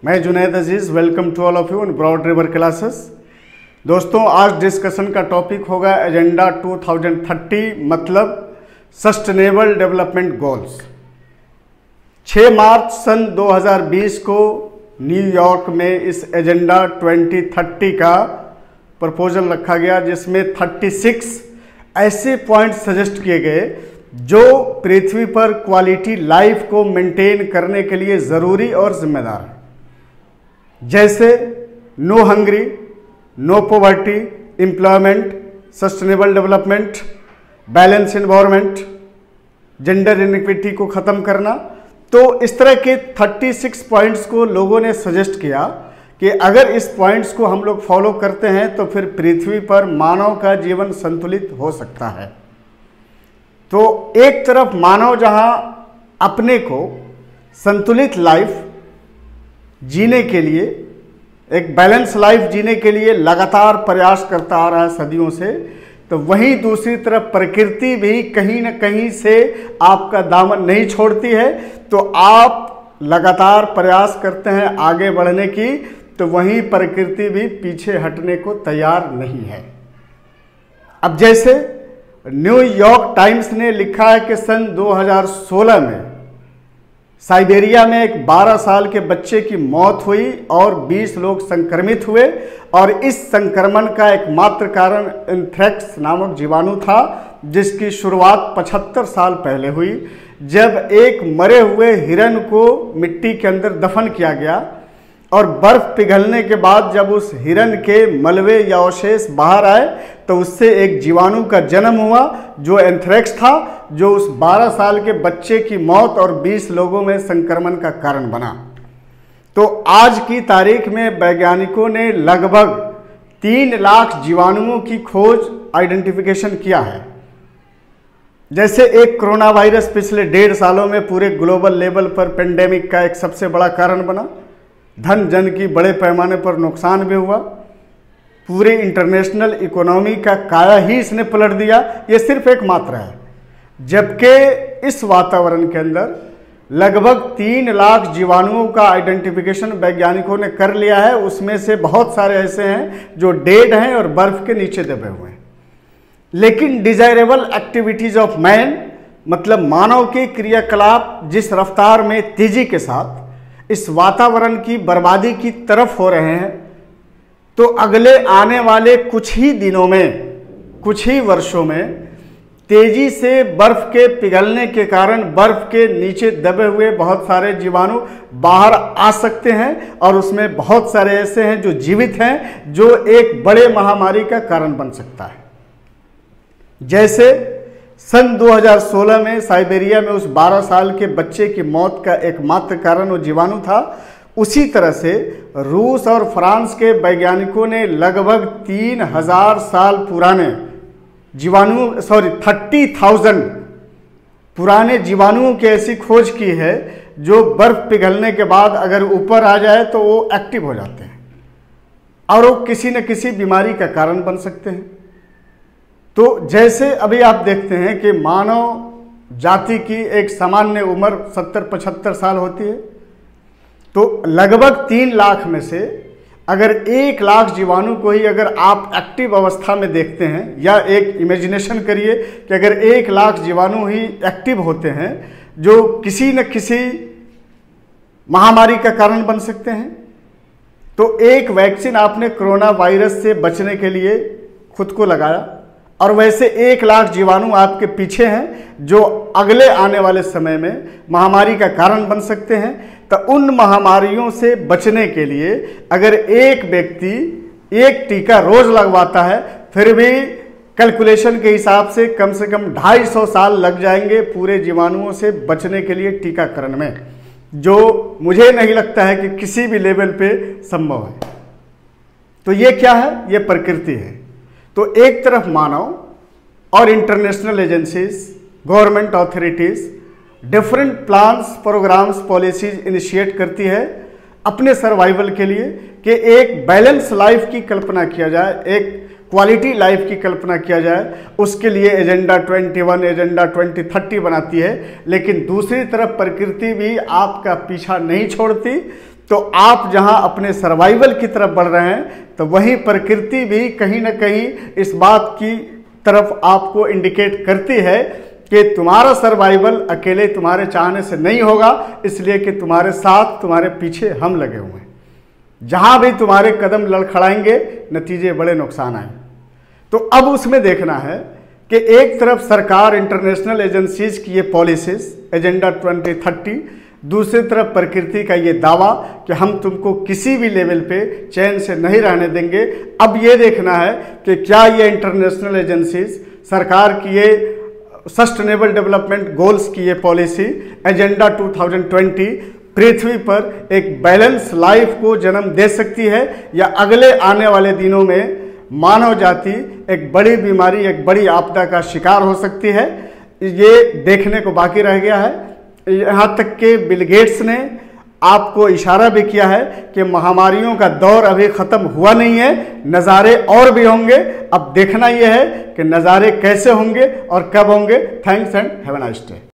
मैं Junaid Aziz, welcome to all of you in broad river classes. दोस्तों, आज डिस्कशन का टॉपिक होगा एजेंडा 2030 मतलब सस्टेनेबल डेवलपमेंट गोल्स। 6 मार्च सन 2020 को न्यूयॉर्क में इस एजेंडा 2030 का प्रपोजल रखा गया, जिसमें 36 ऐसे पॉइंट सजेस्ट किए गए जो पृथ्वी पर क्वालिटी लाइफ को मेंटेन करने के लिए ज़रूरी और जिम्मेदार है, जैसे no hungry, no poverty, employment, sustainable development, balance environment, gender inequity को ख़त्म करना। तो इस तरह के 36 पॉइंट्स को लोगों ने सजेस्ट किया कि अगर इस पॉइंट्स को हम लोग फॉलो करते हैं तो फिर पृथ्वी पर मानव का जीवन संतुलित हो सकता है। तो एक तरफ मानव जहां अपने को संतुलित लाइफ जीने के लिए, एक बैलेंस लाइफ जीने के लिए लगातार प्रयास करता आ रहा है सदियों से, तो वहीं दूसरी तरफ प्रकृति भी कहीं न कहीं से आपका दामन नहीं छोड़ती है। तो आप लगातार प्रयास करते हैं आगे बढ़ने की, तो वहीं प्रकृति भी पीछे हटने को तैयार नहीं है। अब जैसे न्यूयॉर्क टाइम्स ने लिखा है कि सन 2016 में साइबेरिया में एक 12 साल के बच्चे की मौत हुई और 20 लोग संक्रमित हुए, और इस संक्रमण का एकमात्र कारण एंथ्रेक्स नामक जीवाणु था, जिसकी शुरुआत 75 साल पहले हुई, जब एक मरे हुए हिरन को मिट्टी के अंदर दफन किया गया और बर्फ पिघलने के बाद जब उस हिरन के मलबे या अवशेष बाहर आए तो उससे एक जीवाणु का जन्म हुआ जो एंथ्रेक्स था, जो उस 12 साल के बच्चे की मौत और 20 लोगों में संक्रमण का कारण बना। तो आज की तारीख में वैज्ञानिकों ने लगभग 3 लाख जीवाणुओं की खोज आइडेंटिफिकेशन किया है। जैसे एक कोरोना वायरस पिछले 1.5 सालों में पूरे ग्लोबल लेवल पर पेंडेमिक का एक सबसे बड़ा कारण बना, धन जन की बड़े पैमाने पर नुकसान भी हुआ, पूरे इंटरनेशनल इकोनॉमी का काया ही इसने पलट दिया। ये सिर्फ एक मात्रा है, जबकि इस वातावरण के अंदर लगभग 3 लाख जीवाणुओं का आइडेंटिफिकेशन वैज्ञानिकों ने कर लिया है। उसमें से बहुत सारे ऐसे हैं जो डेड हैं और बर्फ के नीचे दबे हुए हैं। लेकिन डिजायरेबल एक्टिविटीज ऑफ मैन मतलब मानव के क्रियाकलाप जिस रफ्तार में तेजी के साथ इस वातावरण की बर्बादी की तरफ हो रहे हैं, तो अगले आने वाले कुछ ही दिनों में, कुछ ही वर्षों में तेजी से बर्फ के पिघलने के कारण बर्फ के नीचे दबे हुए बहुत सारे जीवाणु बाहर आ सकते हैं, और उसमें बहुत सारे ऐसे हैं जो जीवित हैं, जो एक बड़े महामारी का कारण बन सकता है। जैसे सन 2016 में साइबेरिया में उस 12 साल के बच्चे की मौत का एकमात्र कारण वो जीवाणु था, उसी तरह से रूस और फ्रांस के वैज्ञानिकों ने लगभग 3000 साल पुराने 30,000 पुराने जीवाणुओं की ऐसी खोज की है जो बर्फ पिघलने के बाद अगर ऊपर आ जाए तो वो एक्टिव हो जाते हैं और वो किसी न किसी बीमारी का कारण बन सकते हैं। तो जैसे अभी आप देखते हैं कि मानव जाति की एक सामान्य उम्र 70-75 साल होती है, तो लगभग 3 लाख में से अगर 1 लाख जीवाणु को ही अगर आप एक्टिव अवस्था में देखते हैं, या एक इमेजिनेशन करिए कि अगर 1 लाख जीवाणु ही एक्टिव होते हैं जो किसी न किसी महामारी का कारण बन सकते हैं, तो एक वैक्सीन आपने कोरोना वायरस से बचने के लिए खुद को लगाया, और वैसे 1 लाख जीवाणु आपके पीछे हैं जो अगले आने वाले समय में महामारी का कारण बन सकते हैं। तो उन महामारियों से बचने के लिए अगर एक व्यक्ति एक टीका रोज लगवाता है, फिर भी कैलकुलेशन के हिसाब से कम 250 साल लग जाएंगे पूरे जीवाणुओं से बचने के लिए टीकाकरण में, जो मुझे नहीं लगता है कि किसी भी लेवल पे संभव है। तो ये क्या है? ये प्रकृति है। तो एक तरफ मानव और international agencies, government authorities different plans, programmes, policies initiate करती है अपने सर्वाइवल के लिए कि एक बैलेंस लाइफ की कल्पना किया जाए, एक क्वालिटी लाइफ की कल्पना किया जाए। उसके लिए एजेंडा 21, एजेंडा 2030 बनाती है। लेकिन दूसरी तरफ प्रकृति भी आपका पीछा नहीं छोड़ती। तो आप जहां अपने सर्वाइवल की तरफ बढ़ रहे हैं, तो वहीं प्रकृति भी कहीं ना कहीं इस बात की तरफ आपको इंडिकेट करती है कि तुम्हारा सर्वाइवल अकेले तुम्हारे चाहने से नहीं होगा, इसलिए कि तुम्हारे साथ, तुम्हारे पीछे हम लगे हुए हैं। जहां भी तुम्हारे कदम लड़खड़ाएंगे, नतीजे बड़े नुकसान आए। तो अब उसमें देखना है कि एक तरफ सरकार, इंटरनेशनल एजेंसीज की ये पॉलिसीज, एजेंडा 2030, दूसरी तरफ प्रकृति का ये दावा कि हम तुमको किसी भी लेवल पे चैन से नहीं रहने देंगे। अब ये देखना है कि क्या ये इंटरनेशनल एजेंसीज, सरकार की ये सस्टेनेबल डेवलपमेंट गोल्स की ये पॉलिसी एजेंडा 2020 पृथ्वी पर एक बैलेंस लाइफ को जन्म दे सकती है, या अगले आने वाले दिनों में मानव जाति एक बड़ी बीमारी, एक बड़ी आपदा का शिकार हो सकती है। ये देखने को बाकी रह गया है। यहाँ तक कि बिल गेट्स ने आपको इशारा भी किया है कि महामारियों का दौर अभी ख़त्म हुआ नहीं है, नज़ारे और भी होंगे। अब देखना यह है कि नज़ारे कैसे होंगे और कब होंगे। Thanks and have a nice day.